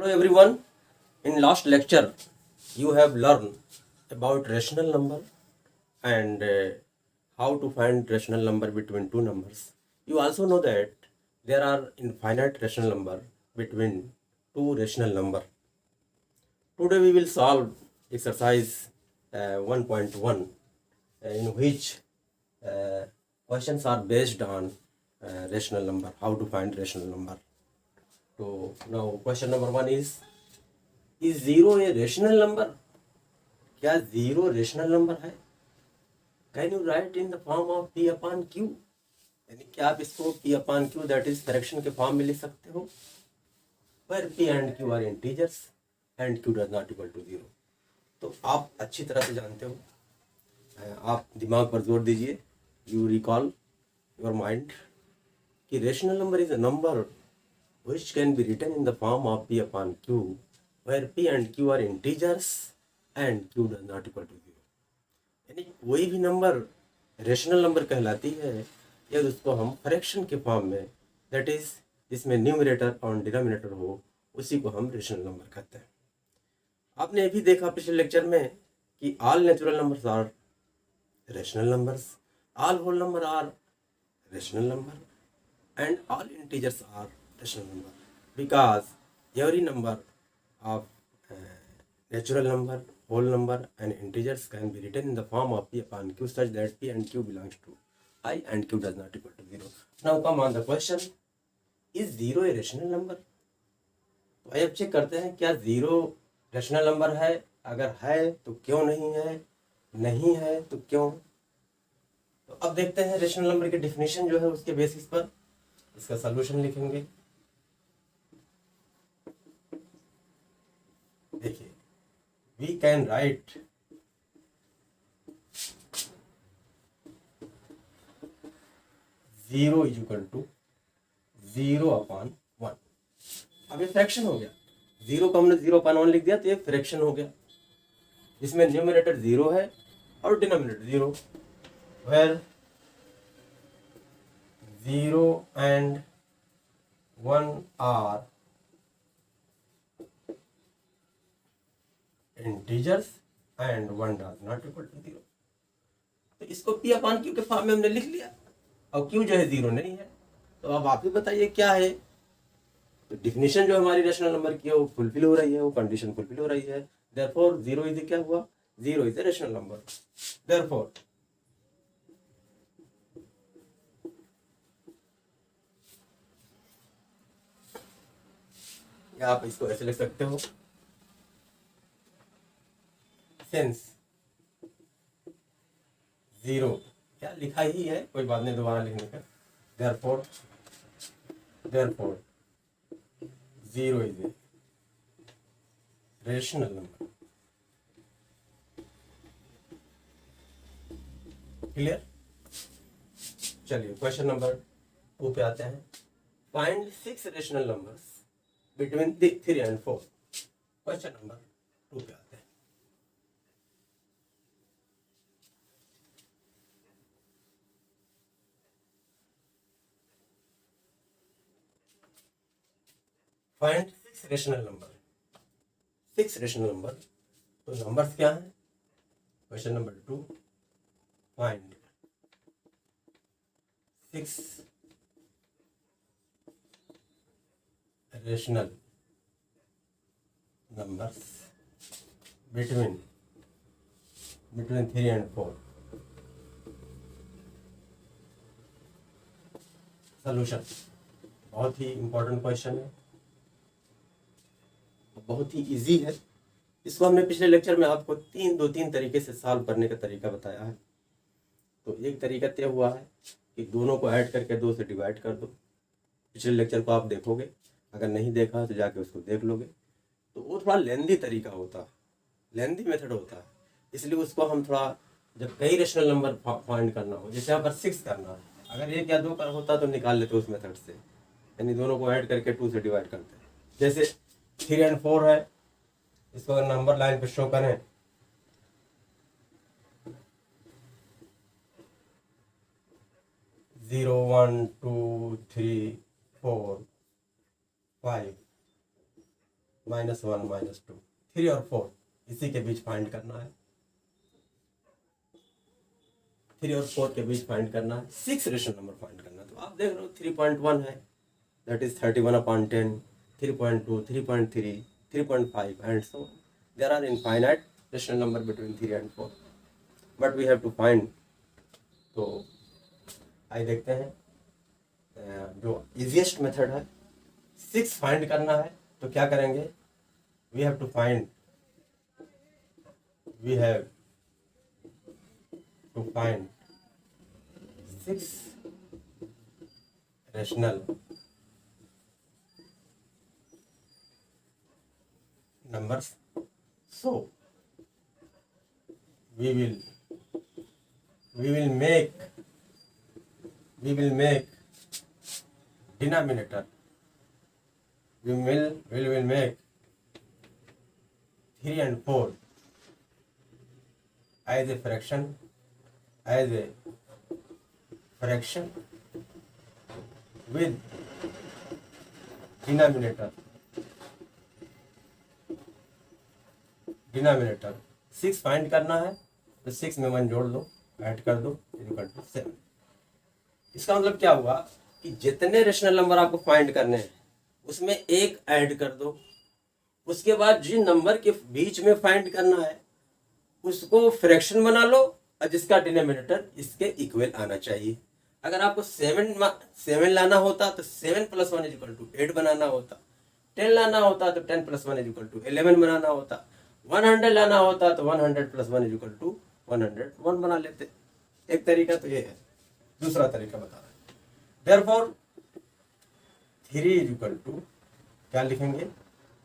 Hello everyone. In last lecture, you have learned about rational number and how to find rational number between two numbers. You also know that there are infinite rational number between two rational number. Today we will solve exercise 1.1 in which questions are based on rational number, how to find rational number. So now question number 1 is zero a rational number? क्या zero rational number है? Can you write in the form of P upon Q? यानी क्या आप इसको P upon Q that is fraction के form में लिख सकते हो? पर P and Q are integers and Q does not equal to zero. तो आप अच्छी तरह से जानते हो, आप दिमाग पर जोर दीजिए, यू रिकॉल योर माइंड कि rational number is a number which can be written in the form of p upon q where p and q are integers and q does not equal to zero. यानी कोई भी number rational number कहलाती है यदि उसको हम fraction के form में, दैट इज जिसमें न्यूमरेटर और डिनोमिनेटर हो, उसी को हम रेशनल नंबर कहते हैं. आपने ये भी देखा पिछले लेक्चर में कि all natural numbers are rational numbers, all whole number are rational number and all integers are rational number because every number of natural number, whole number and integers can be written in the form of p upon q such that p and q belongs to I and q does not equal to zero. Now come on the question, is zero a rational number? तो आइए अब check करते हैं क्या zero rational number है. अगर है तो क्यों नहीं है, नहीं है तो क्यों. तो अब देखते हैं रेशनल नंबर की डेफिनेशन जो है उसके बेसिस पर इसका सॉल्यूशन लिखेंगे. देखिए, we can write zero is equal to zero upon one. अब ये फ्रैक्शन हो गया, जीरो को हमने जीरो अपॉन वन लिख दिया तो ये फ्रैक्शन हो गया. इसमें न्यूमरेटर जीरो है और denominator zero, where zero and one are integers and one does not equal to zero. तो इसको पी अपॉन क्यू के फॉर्म में हमने लिख लिया और क्यू जो है जीरो नहीं है. तो अब आप ही बताइए क्या है. तो डिफिनेशन जो हमारी रेशनल नंबर की है वो फुलफिल हो रही है, वो कंडीशन फुलफिल हो रही है. देयरफॉर जीरो इज क्या हुआ, zero is a rational number. Therefore आप इसको ऐसे लिख सकते हो, सिंस जीरो क्या लिखा ही है, कोई बात नहीं दोबारा लिखने का. Therefore zero is a rational number. Clear. चलिए क्वेश्चन नंबर 2 पे आते हैं. Find 6 rational numbers between 3 and 4. Question number 2 पे आते हैं. Find 6 rational number. 6 rational number, तो नंबर्स क्या हैं. Question number 2, find 6 rational numbers between 3 and 4. Solution बहुत ही इंपॉर्टेंट क्वेश्चन है, बहुत ही इजी है. इसको हमने पिछले लेक्चर में आपको दो तीन तरीके से सॉल्व करने का तरीका बताया है. तो एक तरीका तय हुआ है कि दोनों को ऐड करके 2 से डिवाइड कर दो. पिछले लेक्चर को आप देखोगे, अगर नहीं देखा तो जाके उसको देख लोगे. तो वो थोड़ा लेंदी तरीका होता है, लेंदी मेथड होता है. इसलिए उसको हम थोड़ा, जब कई रेशनल नंबर फाइंड करना हो, जैसे यहाँ पर 6 करना है, अगर 1 या 2 का होता तो निकाल लेते उस मेथड से, यानी दोनों को ऐड करके 2 से डिवाइड करते हैं. जैसे 3 and 4 है, इसको अगर नंबर लाइन पे शो करें 0 1 2 3 4 5 -1 -2, 3 और 4 इसी के बीच फाइंड करना है। 3 और 4 के बीच फाइंड करना है। 6 रेशनल नंबर फाइंड करना है। तो आप देख रहे हो 3.1 है, that is 31/10, 3.2, 3.3, 3.5 and so there are infinite rational number between 3 and 4, but we have to find. तो आइए देखते हैं जो इजीएस्ट मेथड है 6 फाइंड करना है। तो क्या करेंगे, we have to find 6 rational numbers. So we will make denominator, we will make 3 and 4 as a fraction with denominator 6 find करना है। तो 6 में 1 जोड़ दो, ऐड कर दो, इक्वल टू 7। इसका मतलब क्या हुआ कि जितने रेशनल नंबर आपको फाइंड करने हैं उसमें एक ऐड कर दो, उसके बाद जिन नंबर के बीच में फाइंड करना है उसको फ्रैक्शन बना लो और जिसका डिनोमिनेटर इसके इक्वल आना चाहिए। अगर आपको 7 लाना होता तो 7 + 1 = 8 बनाना होता, 10 लाना होता तो 10 + 1 = 11 बनाना होता, 100 लाना होता तो 100 + 1 = 101 बना लेते। एक तरीका तो ये है, दूसरा तरीका बता रहा है। Therefore 3 = क्या लिखेंगे,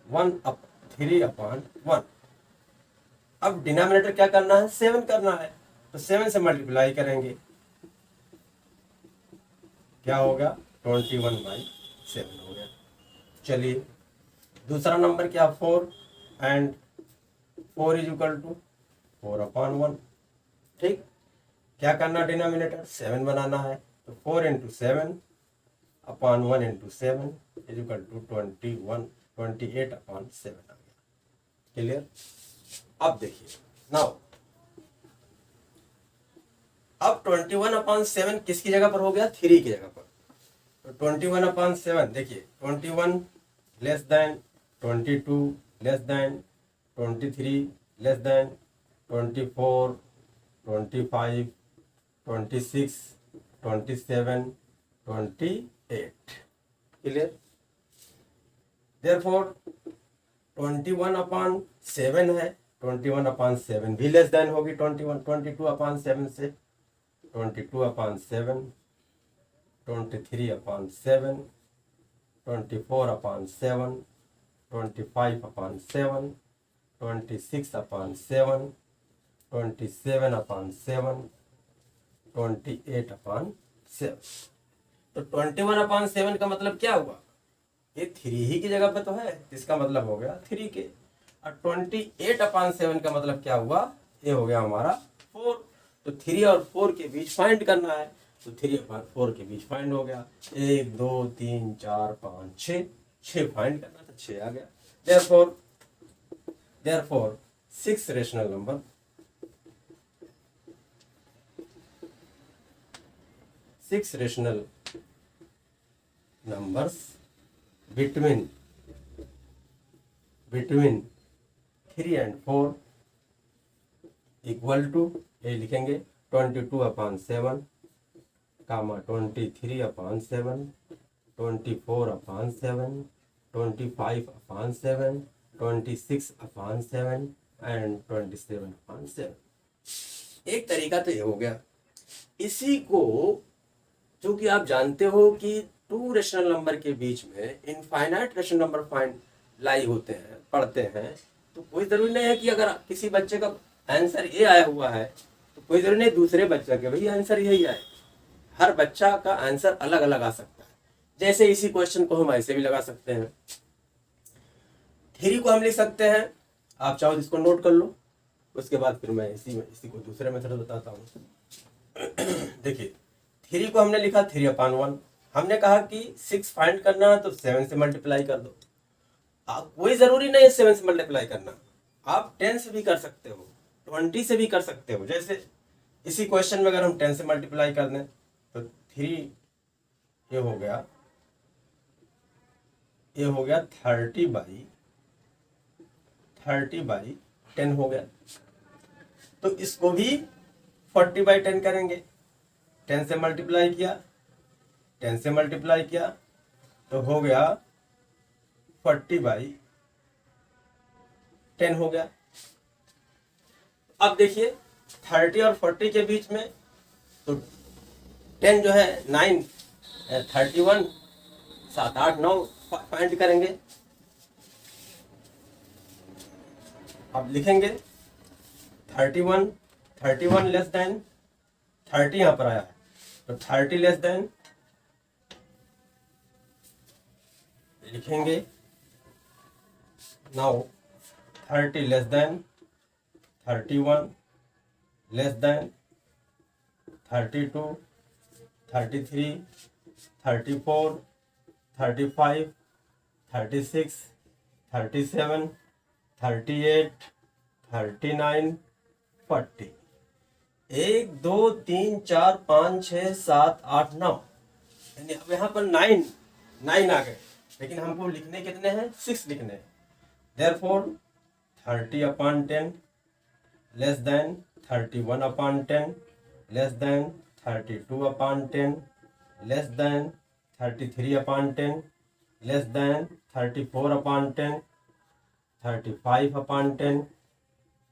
3/1। अब डिनोमिनेटर क्या करना है, 7 करना है, तो 7 से मल्टीप्लाई करेंगे, क्या होगा, 21/7 हो गया। चलिए दूसरा नंबर क्या, 4 एंड 4 = 4/1। ठीक, क्या करना, डिनोमिनेटर 7 बनाना है, तो 4 × 7/1 × 7 = 28/7 आ गया। क्लियर। अब देखिए, नाउ अब 21/7 किसकी जगह पर हो गया, 3 की जगह पर। तो 21/7 देखिए, 21 less than 22 less than 23 less than 24 25 26 27 28। Clear. Therefore 21/7 है, 21/7 भी लेस देन होगी 22/7 से, 22/7, 23/7, 24/7, 25/7, 26/7, 27/7, 28/7। तो 21/7 का मतलब क्या हुआ, ये 3 ही की जगह पे तो है, इसका मतलब हो गया 3 के। और 28/7 का मतलब क्या हुआ, ये हो गया हमारा 4। तो 3 और 4 के बीच फाइंड करना है, तो 3/4 के बीच फाइंड हो गया। 1 2 3 4 5 6 फाइंड करना था, 6 आ गया। therefore 6 rational number, 6 rational numbers between 3 and 4 equal to, ये लिखेंगे 22/7, 23/7, 24/7, 25/7, 26/7 एंड 27/7। एक तरीका तो ये हो गया। इसी को जो कि आप जानते हो कि 2 रेशनल नंबर के बीच में इनफाइनाइट रेशनल नंबर फाइंड लाई होते हैं, पढ़ते हैं, तो कोई जरूरी नहीं है कि अगर किसी बच्चे का आंसर ये आया हुआ है तो कोई जरूरी नहीं दूसरे बच्चे के भी आंसर यही आए। हर बच्चा का आंसर अलग अलग आ सकता है। जैसे इसी क्वेश्चन को हम ऐसे भी लगा सकते हैं, 3 को हम लिख सकते हैं, आप चाहो इसको नोट कर लो, उसके बाद फिर मैं इसी को दूसरे मेथड बताता हूँ। देखिए 3 को हमने लिखा 3/1, हमने कहा कि 6 फाइंड करना है तो 7 से मल्टीप्लाई कर दो। आप कोई जरूरी नहीं है 7 से मल्टीप्लाई करना, आप 10 से भी कर सकते हो, 20 से भी कर सकते हो। जैसे इसी क्वेश्चन में अगर हम 10 से मल्टीप्लाई कर दें तो 3 ये हो गया 30/10 हो गया। तो इसको भी 40/10 करेंगे। 10 से मल्टीप्लाई किया तो हो गया 40/10 हो गया। अब देखिए 30 और 40 के बीच में तो 10 जो है 9 31 7 8 9 फाइंड करेंगे। अब लिखेंगे 31 लेस देन 30 यहाँ पर आया है तो 30 लेस देन लिखेंगे now 30 less than 31 less than 32 33 34 35 36 37 38 39 40 1 2 3 4 5 6 7 8 9 यानी अब यहाँ पर 9 आ गए, लेकिन हमको लिखने कितने हैं 6 लिखने हैं। Therefore 30/10 less than 31/10 less than 32/10 less than 33/10 less than 34/10 35/10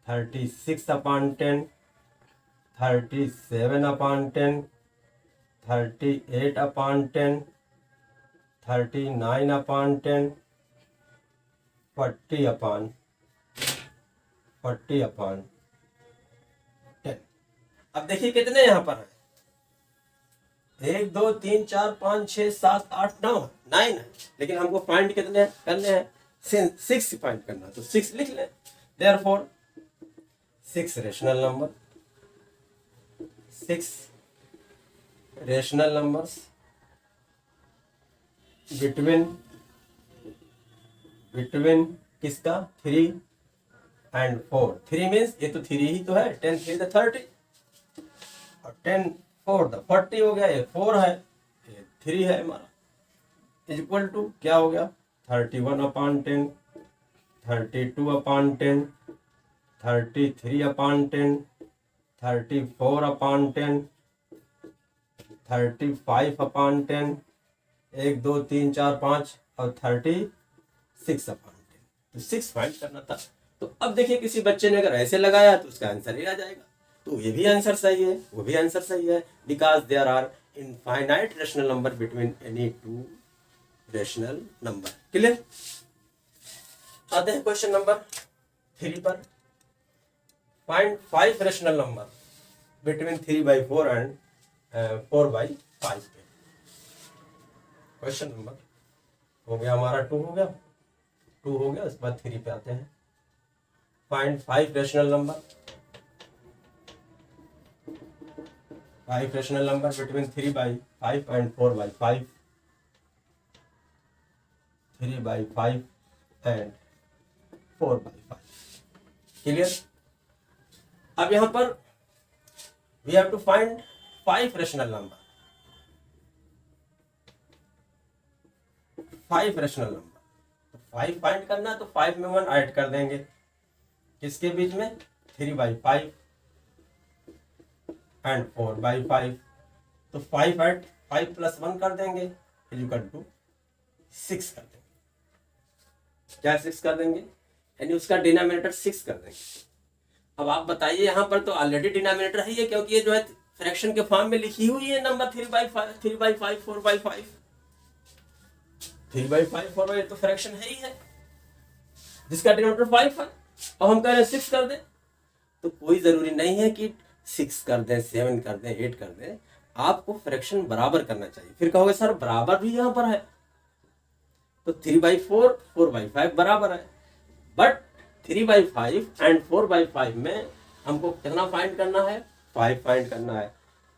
36/10 37/10 38/10 39/10 40/10। अब देखिए कितने यहाँ पर हैं 1 2 3 4 5 6 7 8 9 है, लेकिन हमको फाइंड कितने करने हैं 6 फाइंड करना, तो 6 लिख लें। देयरफॉर 6 रेशनल नंबर्स बिटवीन किसका 3 and 4। 3 मीन्स ये तो 3 ही तो है, 10 3 the 30 और 10 4 the 40 हो गया, ये 4 है ये 3 है हमारा, इज इक्वल टू क्या हो गया 31/10 32/10 33/10 34/10 35/10 1 2 3 4 5 और 36/10। तो 6 फाइंड करना था। तो अब देखिए किसी बच्चे ने अगर ऐसे लगाया तो उसका आंसर ही आ जाएगा, तो ये भी आंसर सही है, वो भी आंसर सही है, because there are infinite rational number between any 2 rational number. Clear. आते हैं क्वेश्चन नंबर 3 पर। Find 5 rational number between 3/4 and 4/5। Question number हो गया हमारा 2 हो गया, उसके बाद 3 पे आते हैं। Find 5 rational number between 3/5 and 4/5 3/5 and 4/5। Clear. अब यहां पर we have to find 5 rational number. 5 rational number, तो 5 फाइंड करना है तो 5 में 1 ऐड कर देंगे, किसके बीच में 3/5 एंड 4/5। तो 5 ऐड 5 + 1 कर देंगे इक्वल टू 6 कर देंगे। क्या 6 कर देंगे, यानी उसका डिनोमिनेटर 6 कर देंगे। अब आप बताइए यहाँ पर तो ऑलरेडी डिनोमिनेटर है ये, क्योंकि ये जो है फ्रैक्शन के फॉर्म में लिखी हुई है नंबर 3/5 4/5 3/5 4/5 तो फ्रैक्शन है ही है जिसका डिनोमिनेटर 5 है। और हम कह रहे हैं 6 कर दें, तो कोई जरूरी नहीं है कि 6 कर दें 7 कर दें 8 कर दें, आपको फ्रैक्शन बराबर करना चाहिए। फिर कहोगे सर बराबर भी यहाँ पर है, तो 3/4 4/5 बराबर है, बट 3/5 एंड 4/5 में हमको कितना फाइंड करना है 5 फाइंड करना है।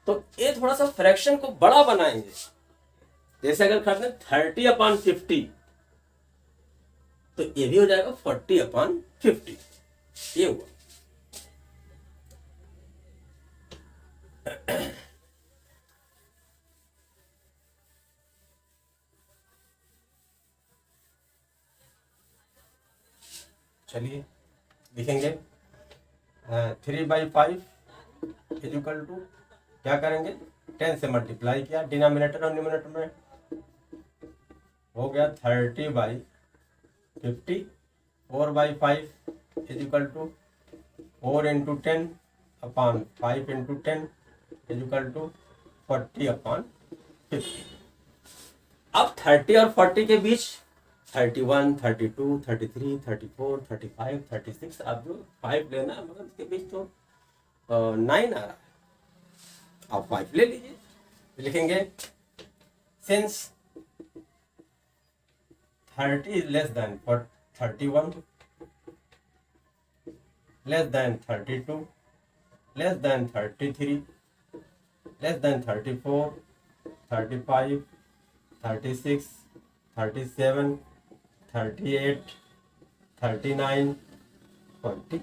तो ये थोड़ा सा फ्रैक्शन को बड़ा बनाएंगे। जैसे अगर कर दें 30/50, तो ये भी हो जाएगा 40/50, ये हुआ। चलिए लिखेंगे 3/5 इक्वल टू, क्या करेंगे, 10 से मल्टीप्लाई किया डिनोमिनेटर और न्यूमरेटर में, हो गया 30/50। 4/5 equal to 4 into 10/5 into 10 equal to 40/50। अब 30 और 40 के बीच 31, 32, 33, 34, 35, 36, आप जो 5 लेना है, मगर उसके बीच तो 9 आ रहा है, आप 5 ले लीजिए। लिखेंगे since 30 is less than 31, less than 32, less than 33, less than 34, 35, 36, 37, 38, 39, 40,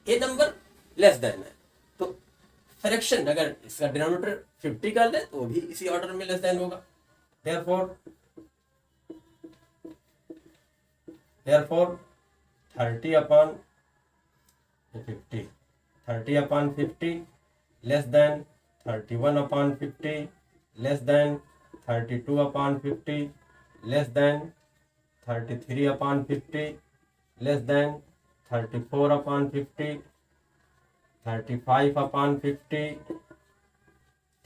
ये नंबर लेस देन है। तो फ्रैक्शन अगर इसका डिनोमिनेटर 50 कर ले तो भी इसी ऑर्डर में लेस देन होगा। therefore 30/50, 30/50 less than 31/50, less than 32/50, less than 33/50, less than 34/50, 35/50,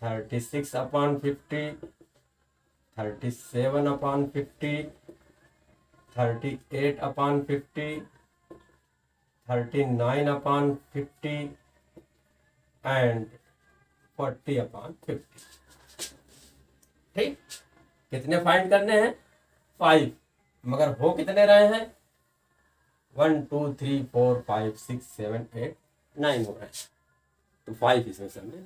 36/50, 37/50, 38/50, 39/50 and 40/50। ठीक, कितने फाइंड करने हैं? 5, मगर हो कितने रहे हैं? 1 2 3 4 5 6 7 8 9 हो रहे हैं, तो 5 इसमें से हमने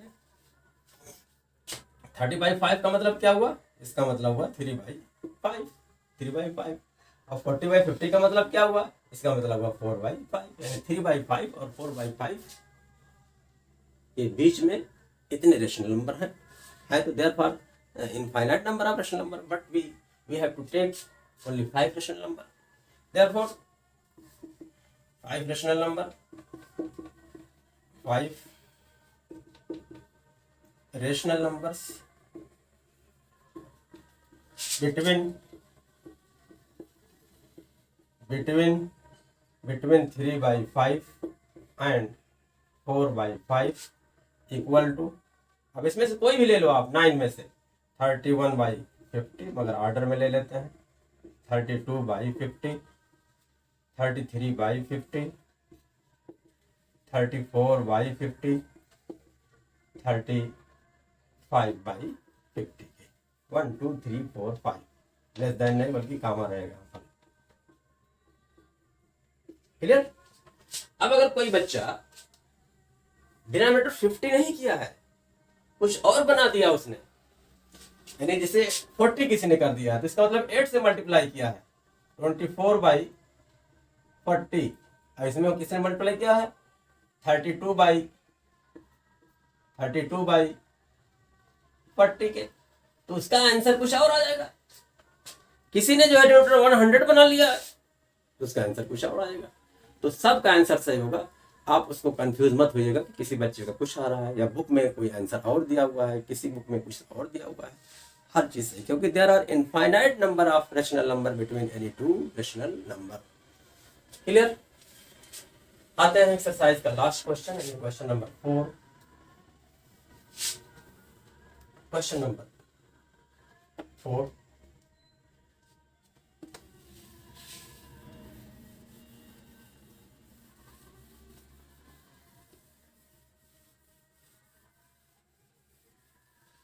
30/5 का मतलब क्या हुआ? इसका मतलब हुआ 3/5, 3/5। और 40/50 का मतलब क्या हुआ? इसका मतलब हुआ 4/5, यानी 3/5 और 4/5 के बीच में इतने रेशनल नंबर हैं। तो therefore infinite number of rational number, but we have to take only 5 rational number. Therefore 5 rational number, 5 rational numbers between 3/5 and 4/5 equal to, अब इसमें से कोई भी ले लो आप 9 में से, 31/50, मगर ऑर्डर में ले लेते हैं, 32/50, 33/50, 34/50, 35/50, 1 2 3 4 5, लेस देन नहीं बल्कि कामा रहेगा। क्लियर? अब अगर कोई बच्चा डिनोमिनेटर 50 नहीं किया है, कुछ और बना दिया उसने, यानी जैसे 40 किसी ने कर दिया, तो इसका मतलब 8 से मल्टीप्लाई किया है, 24/40, और इसमें किसने मल्टीप्लाई किया है? 32/40 के, तो उसका आंसर कुछ और आ जाएगा। किसी ने जो है डिनोमिनेटर 100 बना लिया है, तो उसका आंसर कुछ और आएगा। तो सबका आंसर सही होगा, आप उसको कंफ्यूज मत होइएगा कि किसी बच्चे का कुछ आ रहा है या बुक में कोई आंसर और दिया हुआ है, किसी बुक में कुछ और दिया हुआ है, हर चीज सही, क्योंकि there are infinite number of rational number between any two rational number. Clear? आते हैं एक्सरसाइज का लास्ट क्वेश्चन, यानी question number 4। Question number 4,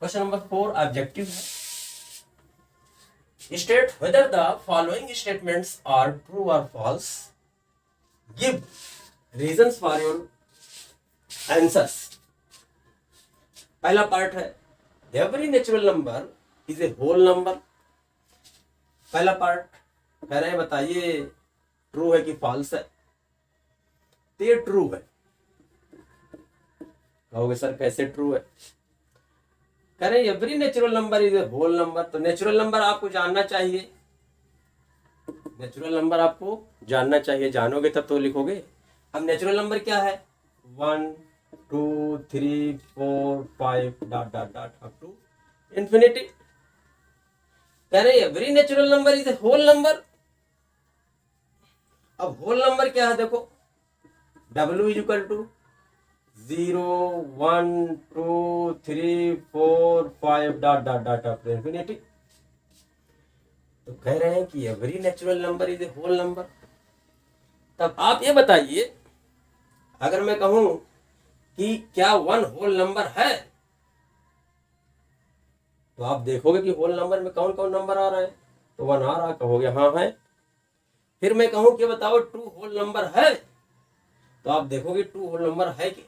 question number 4 objective है। State whether the following statements are true और false, give reasons for your answers. पहला part है every natural number is a whole number. पहला part कह रहे हैं बताइए ट्रू है कि फॉल्स है। तो ये ट्रू है। कहोगे सर कैसे ट्रू है? कह रहे हैं every natural number is a whole number. तो नेचुरल नंबर आपको जानना चाहिए, नेचुरल नंबर आपको जानना चाहिए, जानोगे तब तो लिखोगे। अब नेचुरल नंबर क्या है? 1 2 3 4 5 dot dot dot up to infinity. कह रहे every natural number is a whole number. अब होल नंबर क्या है देखो, W is equal to 0 1 2 3 4 5 dot dot dot up to infinity. तो कह रहे हैं कि every natural number is a whole number. तब आप ये बताइए, अगर मैं कहूं कि क्या 1 होल नंबर है, तो आप देखोगे कि होल नंबर में कौन कौन नंबर आ रहा है। तो 1 आ रहा, कहोगे हाँ है। फिर मैं कहूं कि बताओ 2 होल नंबर है, तो आप देखोगे 2 होल नंबर है कि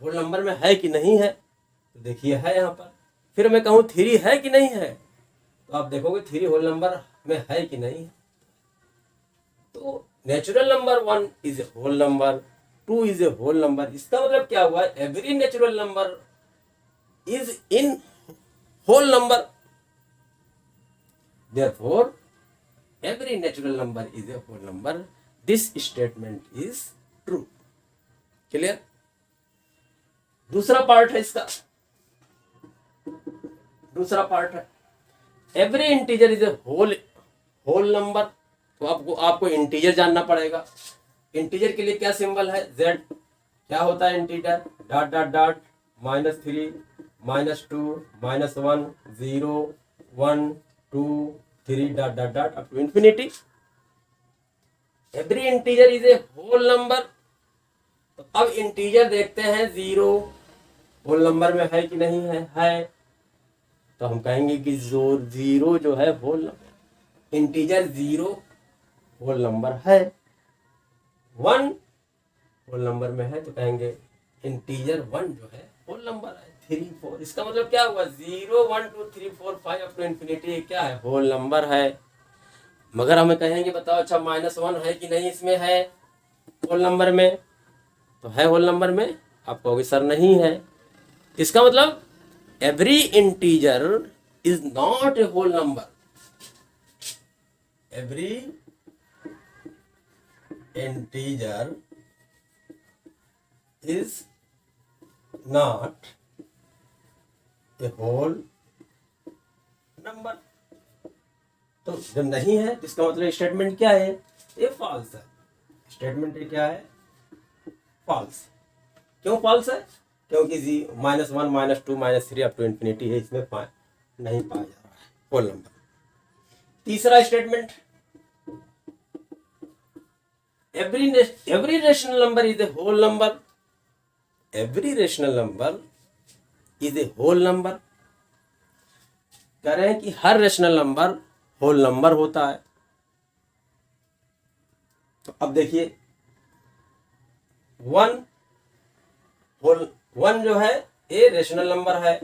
होल नंबर में है कि नहीं है। तो देखिए है यहाँ पर। फिर मैं कहूं 3 है कि नहीं है, तो आप देखोगे 3 होल नंबर में है कि नहीं है। तो natural number 1 is a whole number, 2 is a whole number. इसका मतलब क्या हुआ? Every natural number is in whole number, therefore every natural number is a whole number. This statement is true. Clear? दूसरा पार्ट है इसका, दूसरा part है every integer is a whole number. तो आपको इंटीजर जानना पड़ेगा। इंटीजर के लिए क्या सिंबल है? Z। क्या होता है integer? Dot dot dot -3 -2 -1 0 1 2 3 dot dot dot up to infinity. Every integer is a whole number. तो अब इंटीजर देखते हैं 0 होल नंबर में है कि नहीं है। तो हम कहेंगे कि जो 0 जो है whole number, integer 0 whole number है। 1 होल नंबर में है, तो कहेंगे इंटीजर 1 जो है होल नंबर है। 3 4, इसका मतलब क्या हुआ? 0 1 2 3 4 5 अप टू इंफिनिटी क्या है? होल नंबर है। मगर हमें कहेंगे बताओ अच्छा -1 है कि नहीं इसमें है होल नंबर में? तो है होल नंबर में। आप कहोगे सर नहीं है। इसका मतलब every integer is not a whole number. Every integer is not a whole number. तो जब नहीं है तो इसका मतलब स्टेटमेंट क्या है? ये फॉल्स है। स्टेटमेंट ये क्या है? फॉल्स। क्यों फॉल्स है? क्योंकि -1 -2 -3 अप टू इंफिनिटी है, इसमें नहीं पाया जा रहा है होल नंबर। तीसरा statement, every rational number is a whole number. Every rational number is a whole number. कह रहे हैं कि हर रेशनल नंबर होल नंबर होता है। तो अब देखिए 1 जो है ये रेशनल नंबर है।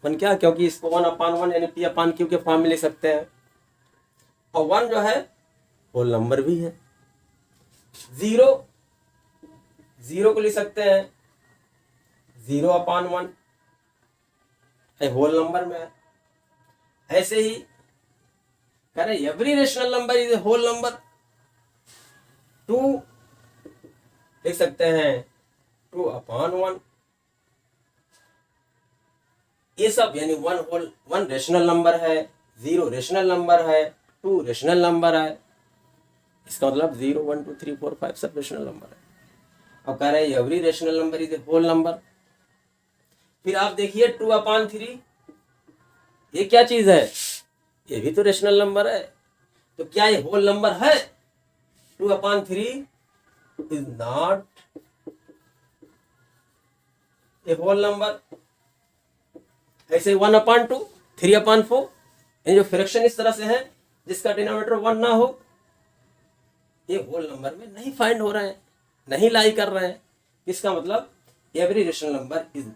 1 क्या? क्योंकि इसको 1/1 यानी P/Q के फॉर्म में लिख सकते हैं। और 1 जो है होल नंबर भी है। 0 को लिख सकते हैं 0/1, होल नंबर में है। ऐसे ही कह रहे every rational number is a whole number. 2 लिख सकते हैं 2/1। ये सब यानी 1 रेशनल नंबर है, 0 रेशनल नंबर है, 2 रेशनल नंबर है। इसका मतलब 0 1 2 3 4 5 सब रेशनल नंबर है। अब कह रहे हैं every rational number is a whole number. फिर आप देखिए 2/3, ये क्या चीज है? ये भी तो रेशनल नंबर है। तो क्या ये होल नंबर है? 2/3 is not a whole number. ऐसे 1/2 3/4, ये जो फ्रैक्शन इस तरह से है जिसका डिनोमिनेटर 1 ना हो, ये होल नंबर में नहीं फाइंड हो रहे हैं, नहीं लाई कर रहे हैं। इसका मतलब every rational number is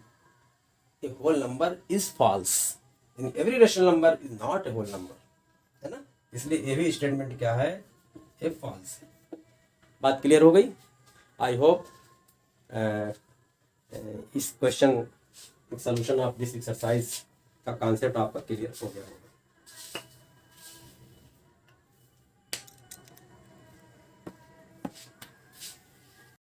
a whole number is false. Every rational number is not a whole number, है ना। इसलिए ये भी स्टेटमेंट क्या है, ये फॉल्स है। बात क्लियर हो गई? आई होप इस question solution of this exercise का कॉन्सेप्ट आपका क्लियर हो गया होगा।